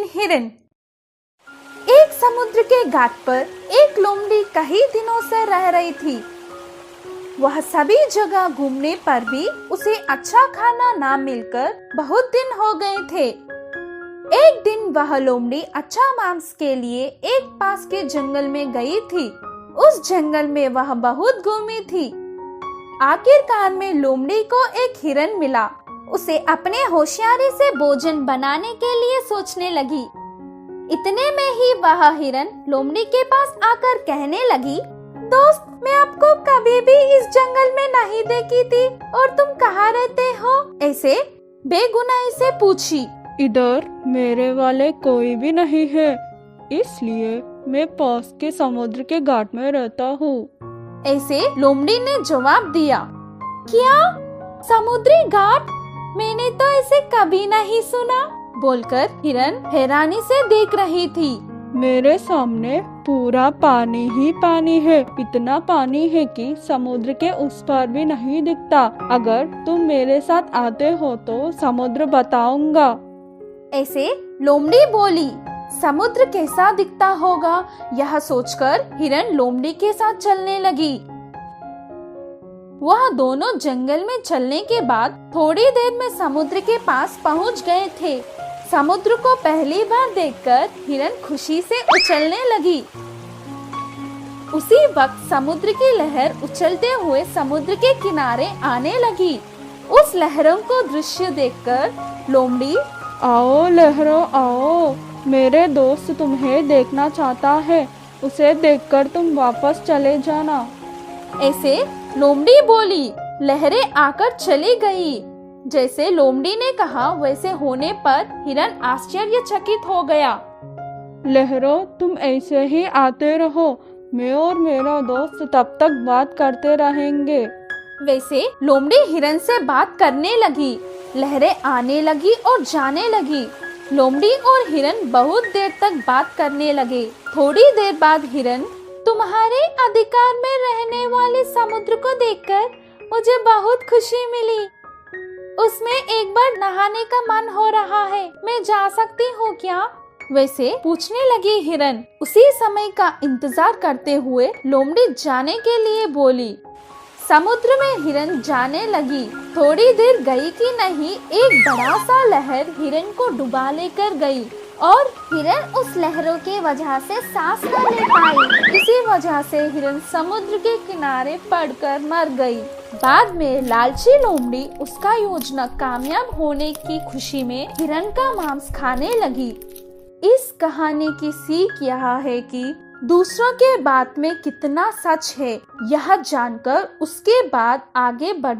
तीन हिरन। एक समुद्र के घाट पर एक लोमड़ी कई दिनों से रह रही थी। वह सभी जगह घूमने पर भी उसे अच्छा खाना ना मिलकर बहुत दिन हो गए थे। एक दिन वह लोमड़ी अच्छा मांस के लिए एक पास के जंगल में गई थी। उस जंगल में वह बहुत घूमी थी। आखिरकार में लोमड़ी को एक हिरन मिला। उसे अपने होशियारी से भोजन बनाने के लिए सोचने लगी। इतने में ही वह हिरन लोमड़ी के पास आकर कहने लगी, दोस्त, मैं आपको कभी भी इस जंगल में नहीं देखी थी और तुम कहाँ रहते हो? ऐसे बेगुनाही से पूछी। इधर मेरे वाले कोई भी नहीं है, इसलिए मैं पास के समुद्र के घाट में रहता हूँ। ऐसे लोमड़ी ने जवाब दिया। क्या? समुद्री घाट? मैंने तो ऐसे कभी नहीं सुना, बोलकर हिरन हैरानी से देख रही थी। मेरे सामने पूरा पानी ही पानी है। इतना पानी है कि समुद्र के उस पार भी नहीं दिखता। अगर तुम मेरे साथ आते हो तो समुद्र बताऊंगा। ऐसे लोमड़ी बोली। समुद्र कैसा दिखता होगा, यह सोचकर हिरन लोमड़ी के साथ चलने लगी। वह दोनों जंगल में चलने के बाद थोड़ी देर में समुद्र के पास पहुंच गए थे। समुद्र को पहली बार देखकर हिरन खुशी से उछलने लगी। उसी वक्त समुद्र की लहर उछलते हुए समुद्र के किनारे आने लगी। उस लहरों को दृश्य देखकर लोमड़ी, आओ लहरों आओ, मेरे दोस्त तुम्हें देखना चाहता है, उसे देखकर तुम वापस चले जाना। ऐसे लोमड़ी बोली। लहरें आकर चली गई। जैसे लोमड़ी ने कहा वैसे होने पर हिरन आश्चर्यचकित हो गया। लहरों, तुम ऐसे ही आते रहो, मैं और मेरा दोस्त तब तक बात करते रहेंगे। वैसे लोमड़ी हिरन से बात करने लगी। लहरें आने लगी और जाने लगी। लोमड़ी और हिरन बहुत देर तक बात करने लगे। थोड़ी देर बाद हिरन, तुम्हारे अधिकार में रहने वाले समुद्र को देखकर मुझे बहुत खुशी मिली। उसमें एक बार नहाने का मन हो रहा है, मैं जा सकती हूँ क्या? वैसे पूछने लगी हिरन। उसी समय का इंतजार करते हुए लोमड़ी जाने के लिए बोली। समुद्र में हिरन जाने लगी। थोड़ी देर गई कि नहीं, एक बड़ा सा लहर हिरन को डुबा लेकर गई और हिरन उस लहरों के वजह से सांस न ले पाई। इसी वजह से हिरन समुद्र के किनारे पड़कर मर गई। बाद में लालची लोमड़ी उसका योजना कामयाब होने की खुशी में हिरन का मांस खाने लगी। इस कहानी की सीख यह है कि दूसरों के बात में कितना सच है, यह जानकर उसके बाद आगे बढ़